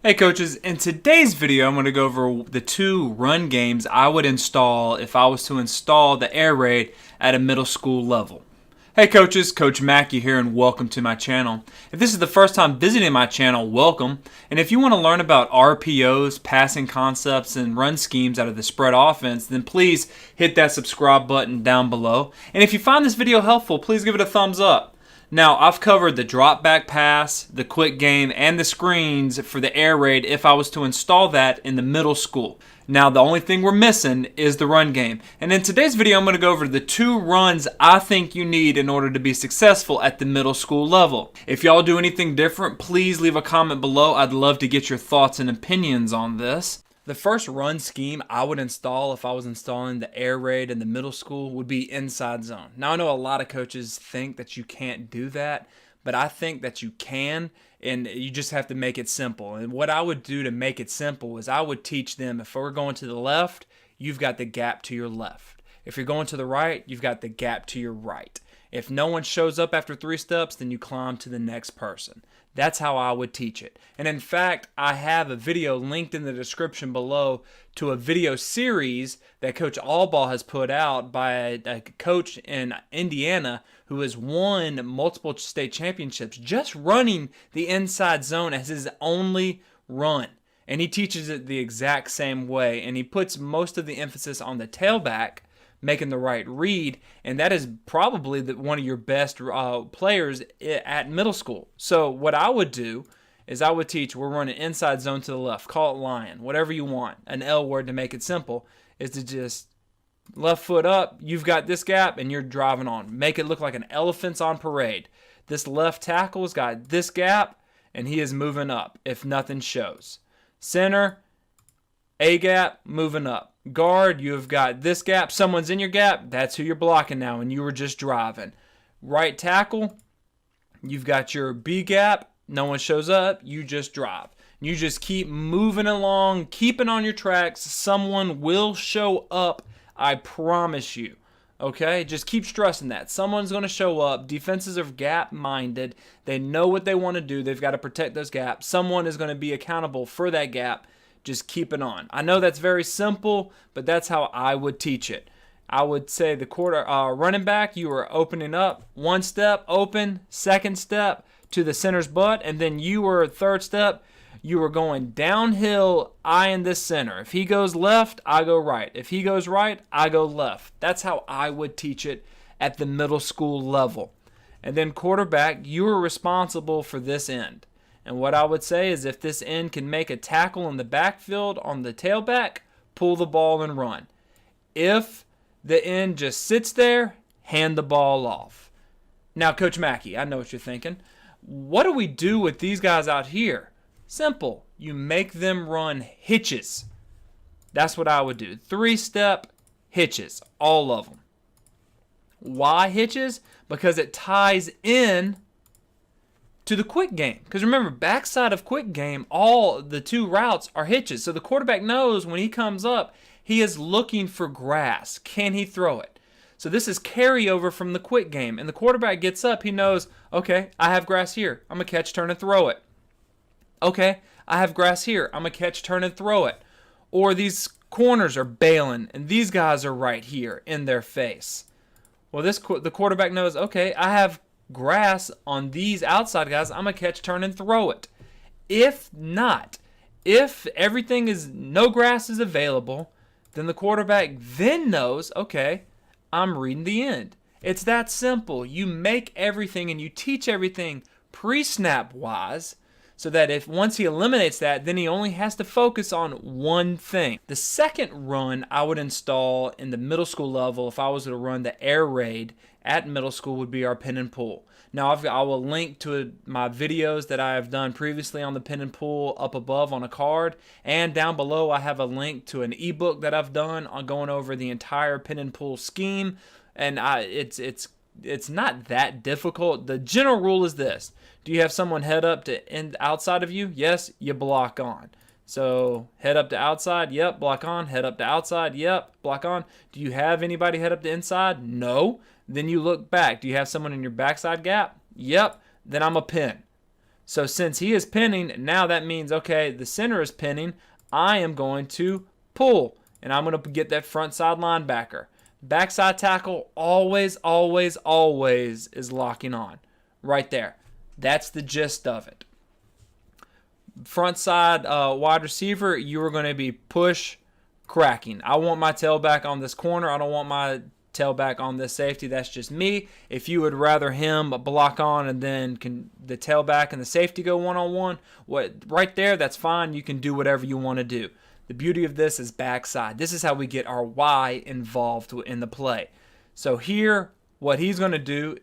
Hey coaches, in today's video I'm going to go over the two run games I would install if I was to install the air raid at a middle school level. Hey coaches, Coach McKie here and welcome to my channel. If this is the first time visiting my channel, welcome. And if you want to learn about RPOs, passing concepts, and run schemes out of the spread offense, then please hit that subscribe button down below. And if you find this video helpful, please give it a thumbs up. Now, I've covered the drop back pass, the quick game, and the screens for the air raid if I was to install that in the middle school. Now, the only thing we're missing is the run game. And in today's video, I'm going to go over the two runs I think you need in order to be successful at the middle school level. If y'all do anything different, please leave a comment below. I'd love to get your thoughts and opinions on this. The first run scheme I would install if I was installing the air raid in the middle school would be inside zone. Now, I know a lot of coaches think that you can't do that, but I think that you can, and you just have to make it simple. And what I would do to make it simple is I would teach them, if we're going to the left, you've got the gap to your left. If you're going to the right, you've got the gap to your right. If no one shows up after 3 steps, then you climb to the next person. That's how I would teach it. And in fact, I have a video linked in the description below to a video series that Coach Allball has put out by a coach in Indiana who has won multiple state championships just running the inside zone as his only run. And he teaches it the exact same way. And he puts most of the emphasis on the tailback, making the right read, and that is probably one of your best players at middle school. So what I would do is I would teach, we're running inside zone to the left, call it lion, whatever you want, an L word to make it simple, is to just left foot up, you've got this gap, and you're driving on. Make it look like an elephant's on parade. This left tackle's got this gap, and he is moving up if nothing shows. Center, A gap, moving up. Guard, you've got this gap. Someone's in your gap. That's who you're blocking now, and you were just driving. Right tackle, you've got your B gap. No one shows up. You just drive. You just keep moving along, keeping on your tracks. Someone will show up, I promise you. Okay? Just keep stressing that. Someone's going to show up. Defenses are gap-minded. They know what they want to do. They've got to protect those gaps. Someone is going to be accountable for that gap. Just keep it on. I know that's very simple, but that's how I would teach it. I would say the running back, you are opening up, 1 step, open, 2nd step to the center's butt, and then you were 3rd step, you were going downhill, eyeing this center. If he goes left, I go right. If he goes right, I go left. That's how I would teach it at the middle school level. And then quarterback, you are responsible for this end. And what I would say is if this end can make a tackle in the backfield on the tailback, pull the ball and run. If the end just sits there, hand the ball off. Now, Coach McKie, I know what you're thinking. What do we do with these guys out here? Simple. You make them run hitches. That's what I would do. 3-step hitches, all of them. Why hitches? Because it ties in to the quick game. Because remember, backside of quick game, all the 2 routes are hitches. So the quarterback knows when he comes up, he is looking for grass. Can he throw it? So this is carryover from the quick game. And the quarterback gets up, he knows, okay, I have grass here. I'm going to catch, turn, and throw it. Okay, I have grass here. I'm going to catch, turn, and throw it. Or these corners are bailing, and these guys are right here in their face. Well, the quarterback knows, okay, I have grass on these outside guys, I'm going to catch, turn, and throw it. If not, if everything is, no grass is available, then the quarterback then knows, okay, I'm reading the end. It's that simple. You make everything and you teach everything pre-snap wise so that if once he eliminates that, then he only has to focus on one thing. The second run I would install in the middle school level if I was to run the air raid at middle school would be our pin and pull. Now, I will link to my videos that I have done previously on the pin and pull up above on a card, and down below I have a link to an ebook that I've done on going over the entire pin and pull scheme, and it's not that difficult. The general rule is this. Do you have someone head up to end outside of you? Yes, you block on. So head up to outside, yep, block on. Head up to outside, yep, block on. Do you have anybody head up to inside? No. Then you look back. Do you have someone in your backside gap? Yep. Then I'm a pin. So since he is pinning, now that means, okay, the center is pinning. I am going to pull, and I'm going to get that front side linebacker. Backside tackle always, always, always is locking on. Right there. That's the gist of it. Front side wide receiver, you are going to be push cracking. I want my tailback on this corner. I don't want my tailback on this safety. That's just me. If you would rather him block on and then can the tailback and the safety go one-on-one, right there, that's fine. You can do whatever you want to do. The beauty of this is backside. This is how we get our Y involved in the play. So here, what he's going to do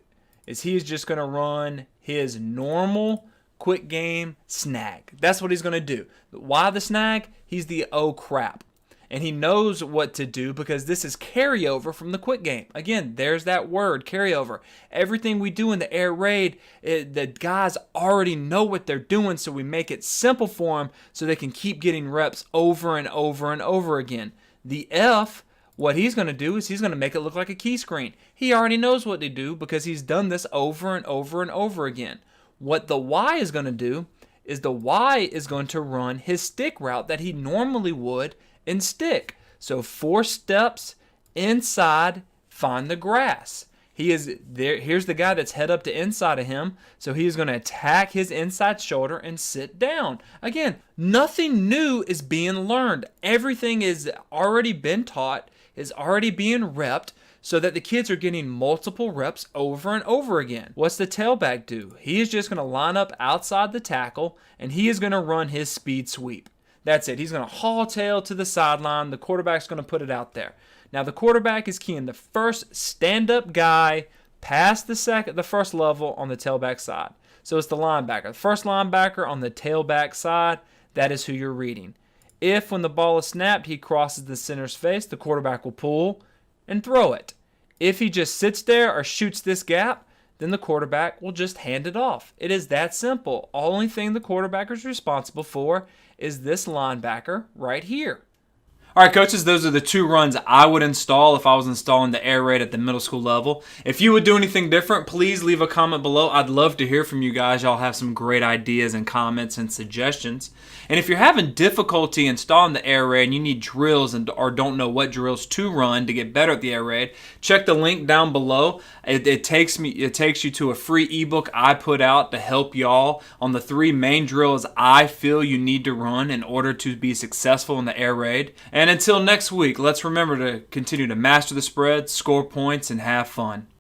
is he's just going to run his normal quick game snag. That's what he's going to do. Why the snag? He's the oh crap. And he knows what to do because this is carryover from the quick game. Again, there's that word, carryover. Everything we do in the air raid, the guys already know what they're doing, so we make it simple for them so they can keep getting reps over and over and over again. The F, what he's going to do is he's going to make it look like a key screen. He already knows what to do because he's done this over and over and over again. What the Y is going to do is the Y is going to run his stick route that he normally would in stick. So 4 steps inside, find the grass. He is there. Here's the guy that's head up to inside of him. So he is going to attack his inside shoulder and sit down. Again, nothing new is being learned. Everything is already been taught, is already being repped, so that the kids are getting multiple reps over and over again. What's the tailback do? He is just going to line up outside the tackle, and he is going to run his speed sweep. That's it. He's going to haul tail to the sideline. The quarterback's going to put it out there. Now, the quarterback is keying the first stand-up guy past the first level on the tailback side. So it's the linebacker. The first linebacker on the tailback side, that is who you're reading. If, when the ball is snapped, he crosses the center's face, the quarterback will pull and throw it. If he just sits there or shoots this gap, then the quarterback will just hand it off. It is that simple. Only thing the quarterback is responsible for is this linebacker right here. All right, coaches, those are the 2 runs I would install if I was installing the air raid at the middle school level. If you would do anything different, please leave a comment below. I'd love to hear from you guys. Y'all have some great ideas and comments and suggestions. And if you're having difficulty installing the air raid and you need drills or don't know what drills to run to get better at the air raid, check the link down below. It takes you to a free ebook I put out to help y'all on the 3 main drills I feel you need to run in order to be successful in the air raid. And until next week, let's remember to continue to master the spread, score points, and have fun.